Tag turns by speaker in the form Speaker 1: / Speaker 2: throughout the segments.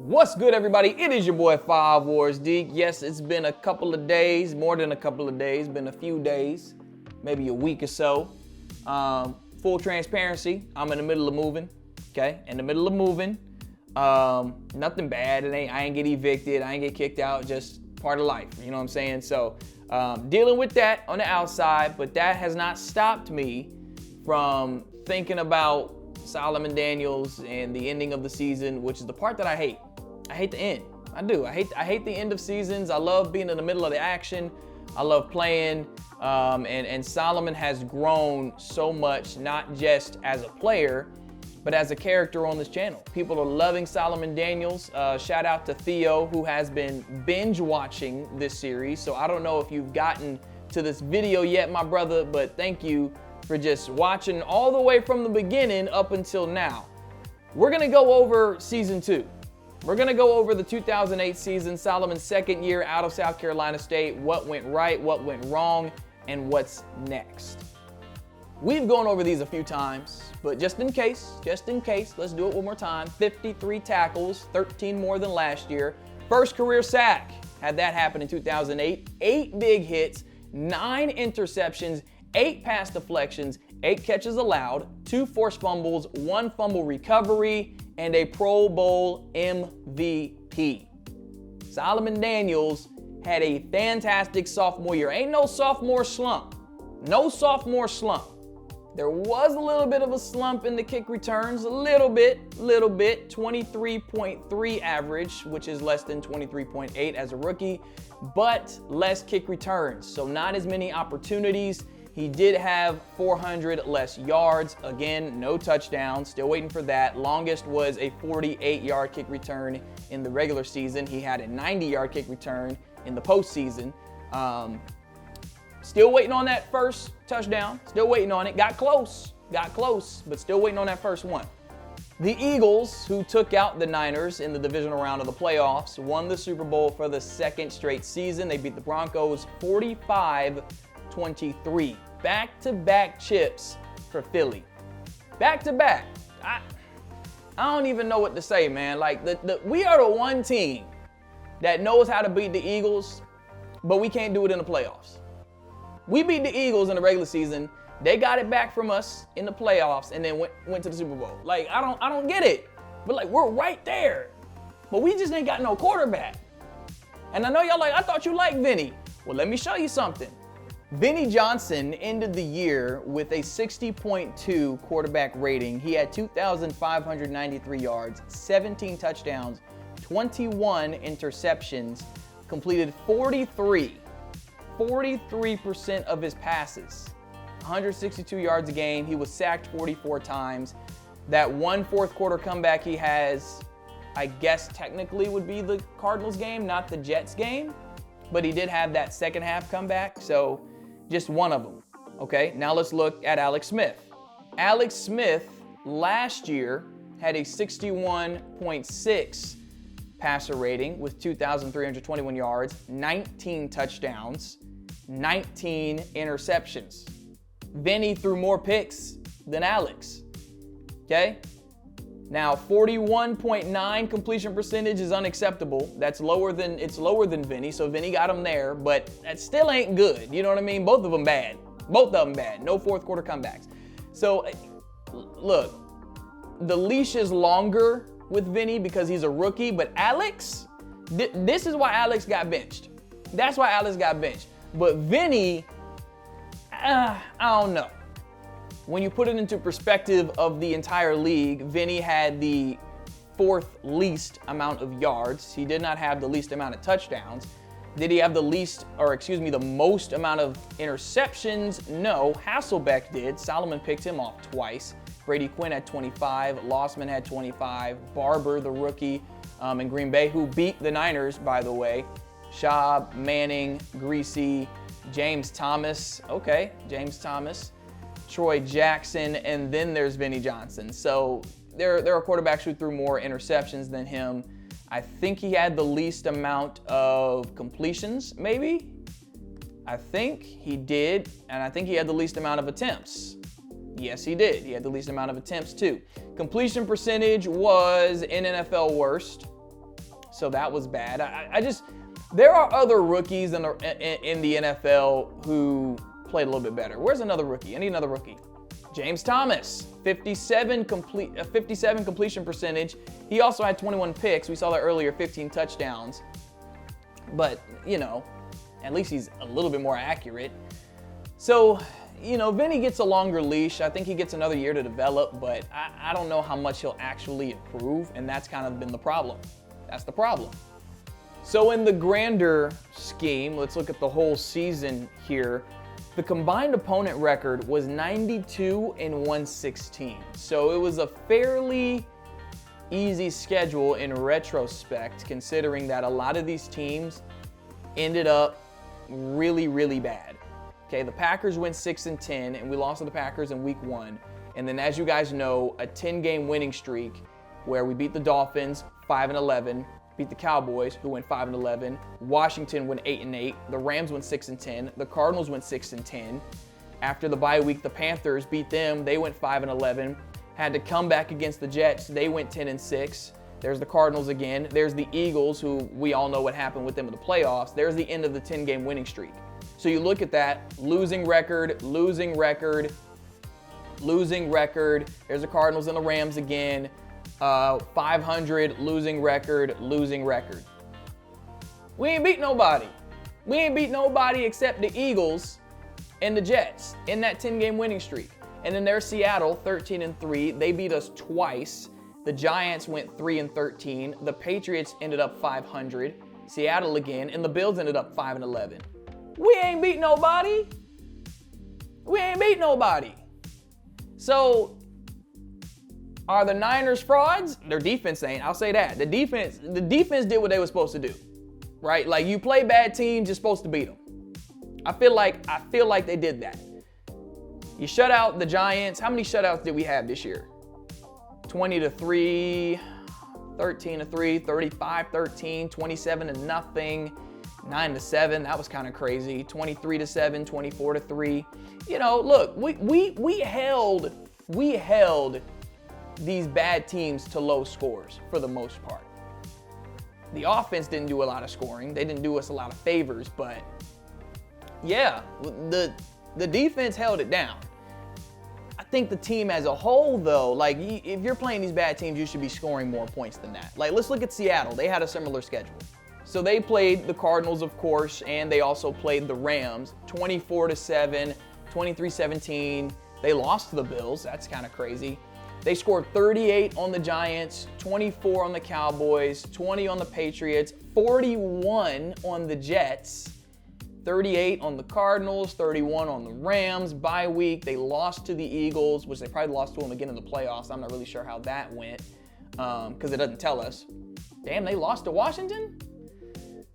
Speaker 1: What's good, everybody? It is your boy 5 Wars Deke. Yes, it's been a couple of days, more than a couple of days, been a few days, maybe a week or so. Full transparency, I'm in the middle of moving, okay? In the middle of moving, nothing bad. I ain't get evicted, I ain't get kicked out, just part of life, you know what I'm saying? So, dealing with that on the outside, but that has not stopped me from thinking about Solomon Daniels and the ending of the season, which is the part that I hate. I hate the end. I do. I hate the end of seasons. I love being in the middle of the action. I love playing. And Solomon has grown so much, not just as a player, but as a character on this channel. People are loving Solomon Daniels. Shout out to Theo, who has been binge watching this series. So I don't know if you've gotten to this video yet, my brother, but thank you for just watching all the way from the beginning up until now. We're gonna go over season 2. We're gonna go over the 2008 season, Solomon's second year out of South Carolina State, what went right, what went wrong, and what's next. We've gone over these a few times, but just in case, let's do it one more time. 53 tackles, 13 more than last year. First career sack, had that happen in 2008. 8 big hits, 9 interceptions, 8 pass deflections, 8 catches allowed, 2 forced fumbles, 1 fumble recovery, and a Pro Bowl MVP. Solomon Daniels had a fantastic sophomore year. Ain't no sophomore slump. No sophomore slump. There was a little bit of a slump in the kick returns, a little bit, 23.3 average, which is less than 23.8 as a rookie, but less kick returns, so not as many opportunities. He did have 400 less yards. Again, no touchdowns. Still waiting for that. Longest was a 48-yard kick return in the regular season. He had a 90-yard kick return in the postseason. Still waiting on that first touchdown. Still waiting on it. Got close, but still waiting on that first one. The Eagles, who took out the Niners in the divisional round of the playoffs, won the Super Bowl for the second straight season. They beat the Broncos 45-23. Back-to-back chips for Philly. Back-to-back. I don't even know what to say, man. Like, we are the one team that knows how to beat the Eagles, but we can't do it in the playoffs. We beat the Eagles in the regular season. They got it back from us in the playoffs and then went to the Super Bowl. Like, I don't get it. But like, we're right there. But we just ain't got no quarterback. And I know y'all like, I thought you liked Vinny. Well, let me show you something. Vinny Johnson ended the year with a 60.2 quarterback rating. He had 2,593 yards, 17 touchdowns, 21 interceptions, completed 43% of his passes, 162 yards a game. He was sacked 44 times. That one fourth quarter comeback he has, I guess technically would be the Cardinals game, not the Jets game, but he did have that second half comeback, so just one of them. Okay, now let's look at Alex Smith. Alex Smith last year had a 61.6 passer rating with 2,321 yards, 19 touchdowns, 19 interceptions. Vinny threw more picks than Alex. Okay? Now, 41.9 completion percentage is unacceptable. It's lower than Vinny, so Vinny got him there, but that still ain't good. You know what I mean? Both of them bad. No fourth quarter comebacks. So, look, the leash is longer with Vinny because he's a rookie, but Alex, this is why Alex got benched. That's why Alex got benched. But Vinny, I don't know. When you put it into perspective of the entire league, Vinny had the 4th least amount of yards. He did not have the least amount of touchdowns. Did he have the most amount of interceptions? No, Hasselbeck did. Solomon picked him off twice. Brady Quinn had 25. Lossman had 25. Barber, the rookie in Green Bay, who beat the Niners, by the way. Schaub, Manning, Greasy, James Thomas. Okay, James Thomas. Troy Jackson, and then there's Vinny Johnson. So there are quarterbacks who threw more interceptions than him. I think he had the least amount of completions, maybe? I think he did, and I think he had the least amount of attempts. Yes, he did. He had the least amount of attempts too. Completion percentage was in NFL worst. So that was bad. There are other rookies in the NFL who played a little bit better. Where's another rookie? I need another rookie. James Thomas, 57 completion percentage. He also had 21 picks. We saw that earlier, 15 touchdowns. But, at least he's a little bit more accurate. So, Vinny gets a longer leash. I think he gets another year to develop, but I don't know how much he'll actually improve, and that's kind of been the problem. That's the problem. So in the grander scheme, let's look at the whole season here. The combined opponent record was 92-116. So it was a fairly easy schedule in retrospect, considering that a lot of these teams ended up really, really bad. Okay, the Packers went 6-10, and we lost to the Packers in week 1. And then, as you guys know, a 10-game winning streak where we beat the Dolphins 5-11, beat the Cowboys, who went 5-11. Washington went 8-8. The Rams went 6-10. The Cardinals went 6-10. After the bye week, the Panthers beat them. They went 5-11. Had to come back against the Jets. They went 10-6. There's the Cardinals again. There's the Eagles, who we all know what happened with them in the playoffs. There's the end of the 10-game winning streak. So you look at that, losing record, losing record, losing record. There's the Cardinals and the Rams again. 500, losing record, losing record. We ain't beat nobody. We ain't beat nobody except the Eagles and the Jets in that 10-game winning streak. And then there's Seattle, 13-3. They beat us twice. The Giants went 3-13. The Patriots ended up 500. Seattle again, and the Bills ended up 5-11. We ain't beat nobody. We ain't beat nobody. So, are the Niners frauds? Their defense ain't. I'll say that. The defense did what they were supposed to do, right? Like, you play bad teams, you're supposed to beat them. I feel like they did that. You shut out the Giants. How many shutouts did we have this year? 20-3, 13-3, 35-13, 27-0, 9-7. That was kind of crazy. 23-7, 24-3. Look, we held these bad teams to low scores for the most part. The offense didn't do a lot of scoring. They didn't do us a lot of favors, but yeah, the defense held it down. I think the team as a whole, though, like, if you're playing these bad teams, you should be scoring more points than that. Like, let's look at Seattle. They had a similar schedule. So they played the Cardinals, of course, and they also played the Rams, 24-7, 23-17. They lost to the Bills. That's kind of crazy. They scored 38 on the Giants, 24 on the Cowboys, 20 on the Patriots, 41 on the Jets, 38 on the Cardinals, 31 on the Rams. Bye week, they lost to the Eagles, which they probably lost to them again in the playoffs. I'm not really sure how that went because it doesn't tell us. Damn, they lost to Washington?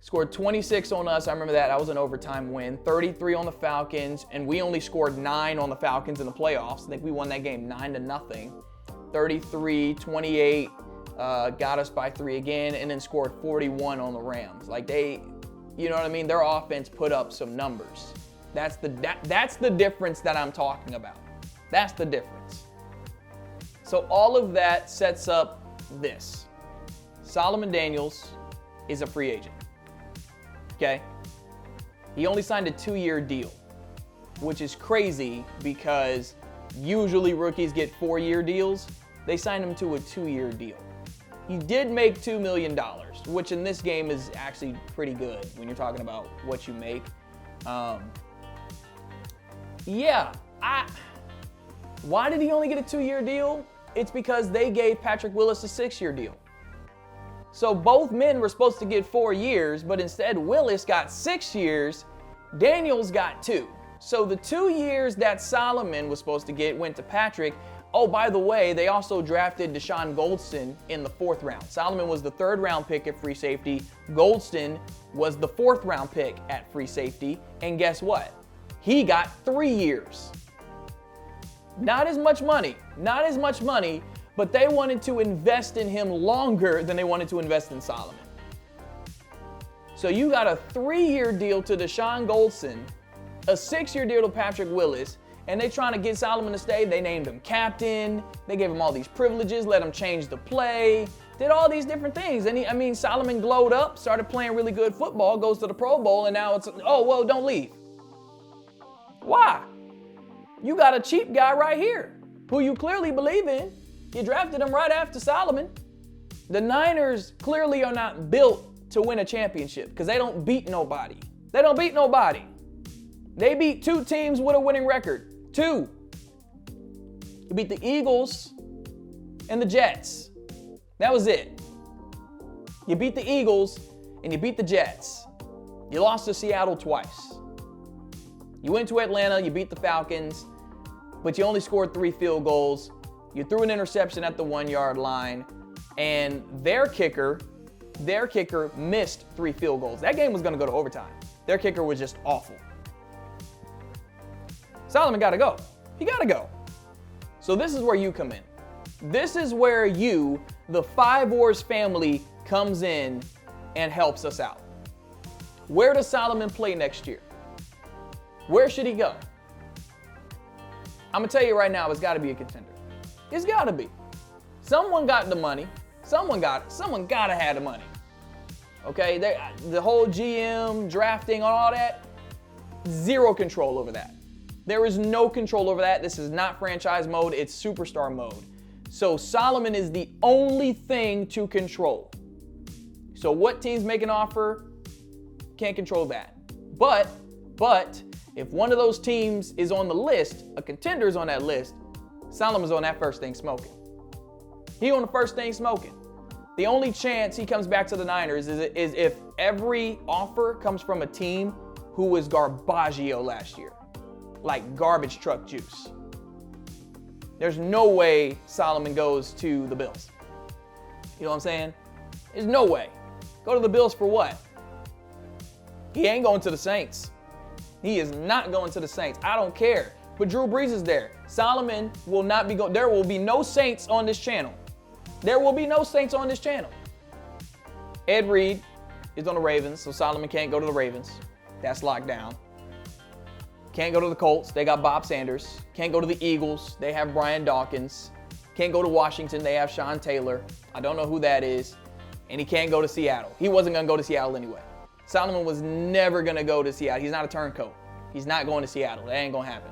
Speaker 1: Scored 26 on us. I remember that. That was an overtime win. 33 on the Falcons, and we only scored 9 on the Falcons in the playoffs. I think we won that game 9-0. 33, 28, got us by 3 again, and then scored 41 on the Rams. Like, they, you know what I mean? Their offense put up some numbers. That's the difference that I'm talking about. That's the difference. So all of that sets up this. Solomon Daniels is a free agent. Okay? He only signed a 2-year deal, which is crazy because usually rookies get 4-year deals. They signed him to a 2-year deal. He did make $2 million, which in this game is actually pretty good when you're talking about what you make. Why did he only get a 2-year deal? It's because they gave Patrick Willis a 6-year deal. So both men were supposed to get 4 years, but instead Willis got 6 years, Daniels got 2. So the 2 years that Solomon was supposed to get went to Patrick. Oh, by the way, they also drafted Deshaun Goldston in the 4th round. Solomon was the 3rd round pick at free safety. Goldston was the 4th round pick at free safety. And guess what? He got 3 years. Not as much money, but they wanted to invest in him longer than they wanted to invest in Solomon. So you got a 3-year deal to Deshaun Goldston, a 6-year deal to Patrick Willis, and they trying to get Solomon to stay. They named him captain. They gave him all these privileges, let him change the play, did all these different things. And Solomon glowed up, started playing really good football, goes to the Pro Bowl, and now it's, oh, well, don't leave. Why? You got a cheap guy right here who you clearly believe in. You drafted him right after Solomon. The Niners clearly are not built to win a championship because they don't beat nobody. They don't beat nobody. They beat 2 teams with a winning record. 2. You beat the Eagles and the Jets. That was it. You beat the Eagles and you beat the Jets. You lost to Seattle twice. You went to Atlanta, you beat the Falcons, but you only scored 3 field goals. You threw an interception at the 1-yard line, and their kicker missed 3 field goals. That game was going to go to overtime. Their kicker was just awful. Solomon got to go. He got to go. So this is where you come in. This is where you, the Five Wars family, comes in and helps us out. Where does Solomon play next year? Where should he go? I'm going to tell you right now, it's got to be a contender. It's got to be. Someone got the money. Someone got to have the money. Okay? The whole GM, drafting, all that, zero control over that. There is no control over that. This is not franchise mode. It's superstar mode. So Solomon is the only thing to control. So what teams make an offer? Can't control that. But if one of those teams is on the list, a contender is on that list, Solomon's on that first thing smoking. He on the first thing smoking. The only chance he comes back to the Niners is if every offer comes from a team who was garbaggio last year. Like garbage truck juice. There's no way Solomon goes to the Bills. You know what I'm saying? There's no way. Go to the Bills for what? He ain't going to the Saints. He is not going to the Saints. I don't care. But Drew Brees is there. Solomon will not be going. There will be no Saints on this channel. There will be no Saints on this channel. Ed Reed is on the Ravens, so Solomon can't go to the Ravens. That's locked down. Can't go to the Colts. They got Bob Sanders. Can't go to the Eagles. They have Brian Dawkins. Can't go to Washington. They have Sean Taylor. I don't know who that is. And he can't go to Seattle. He wasn't going to go to Seattle anyway. Solomon was never going to go to Seattle. He's not a turncoat. He's not going to Seattle. That ain't going to happen.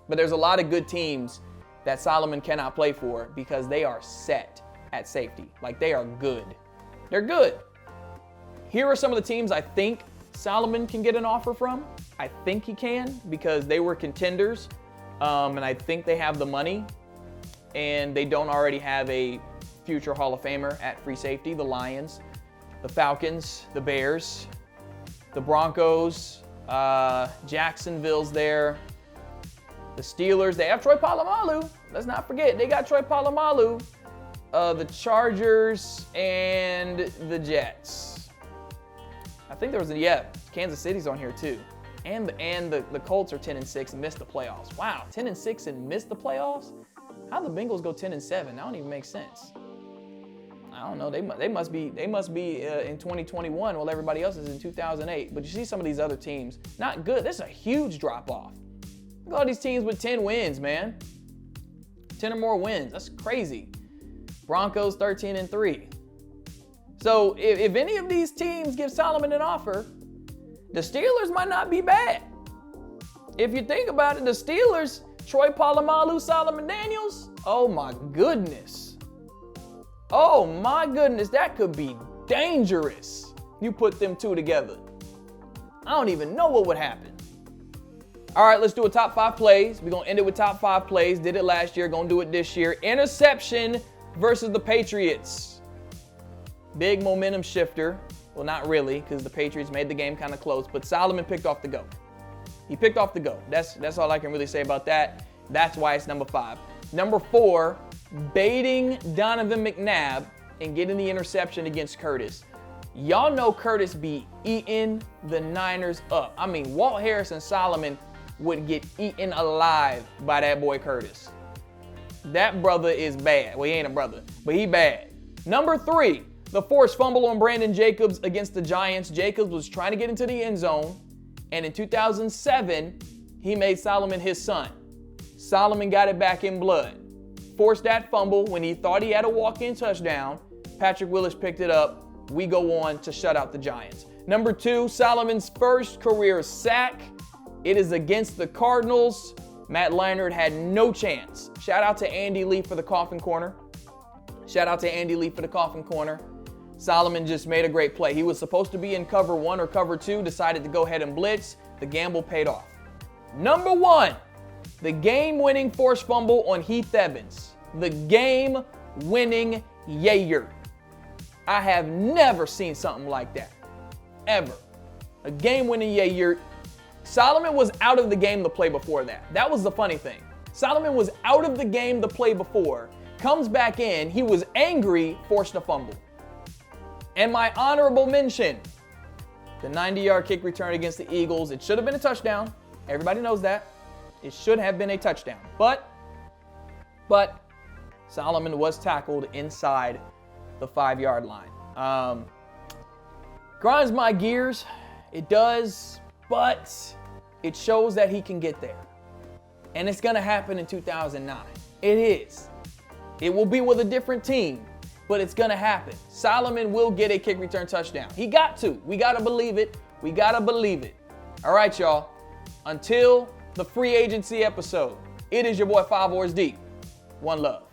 Speaker 1: But there's a lot of good teams that Solomon cannot play for because they are set at safety. Like, they are good. They're good. Here are some of the teams I think Solomon can get an offer from. I think he can because they were contenders, and I think they have the money, and they don't already have a future Hall of Famer at free safety. The Lions, the Falcons, the Bears, the Broncos, Jacksonville's there. The Steelers, they have Troy Polamalu. Let's not forget, they got Troy Polamalu. The Chargers and the Jets. I think there was Kansas City's on here too. And the Colts are 10-6 and missed the playoffs. Wow, 10-6 and missed the playoffs? How the Bengals go 10-7? That don't even make sense. I don't know. They must be in 2021 while everybody else is in 2008. But you see some of these other teams, not good. This is a huge drop off. Look at all these teams with 10 wins, man. 10 or more wins. That's crazy. Broncos 13-3. So if any of these teams give Solomon an offer, the Steelers might not be bad. If you think about it, the Steelers, Troy Polamalu, Solomon Daniels, oh my goodness. Oh my goodness, that could be dangerous. You put them two together. I don't even know what would happen. All right, let's do a top 5 plays. We're going to end it with top 5 plays. Did it last year, going to do it this year. Interception versus the Patriots. Big momentum shifter. Well, not really, because the Patriots made the game kind of close, but Solomon picked off the GOAT. He picked off the GOAT. That's all I can really say about that. That's why it's number 5. Number 4, baiting Donovan McNabb and getting the interception against Curtis. Y'all know Curtis be eating the Niners up. I mean, Walt Harris and Solomon would get eaten alive by that boy Curtis. That brother is bad. Well, he ain't a brother, but he bad. Number 3, the forced fumble on Brandon Jacobs against the Giants. Jacobs was trying to get into the end zone, and in 2007, he made Solomon his son. Solomon got it back in blood. Forced that fumble when he thought he had a walk-in touchdown. Patrick Willis picked it up. We go on to shut out the Giants. Number 2, Solomon's first career sack. It is against the Cardinals. Matt Leinart had no chance. Shout out to Andy Lee for the coffin corner. Solomon just made a great play. He was supposed to be in cover 1 or cover 2, decided to go ahead and blitz. The gamble paid off. Number 1, the game-winning forced fumble on Heath Evans. The game-winning yayer. I have never seen something like that, ever. A game-winning yayer. Solomon was out of the game the play before that. That was the funny thing. Solomon was out of the game the play before, comes back in, he was angry, forced a fumble. And my honorable mention, the 90-yard kick return against the Eagles. It should have been a touchdown. Everybody knows that. It should have been a touchdown. But Solomon was tackled inside the 5-yard line. Grinds my gears. It does, but it shows that he can get there. And it's going to happen in 2009. It is. It will be with a different team, but it's going to happen. Solomon will get a kick return touchdown. He got to. We got to believe it. We got to believe it. All right, y'all. Until the free agency episode, it is your boy 5 Wars Deep. One love.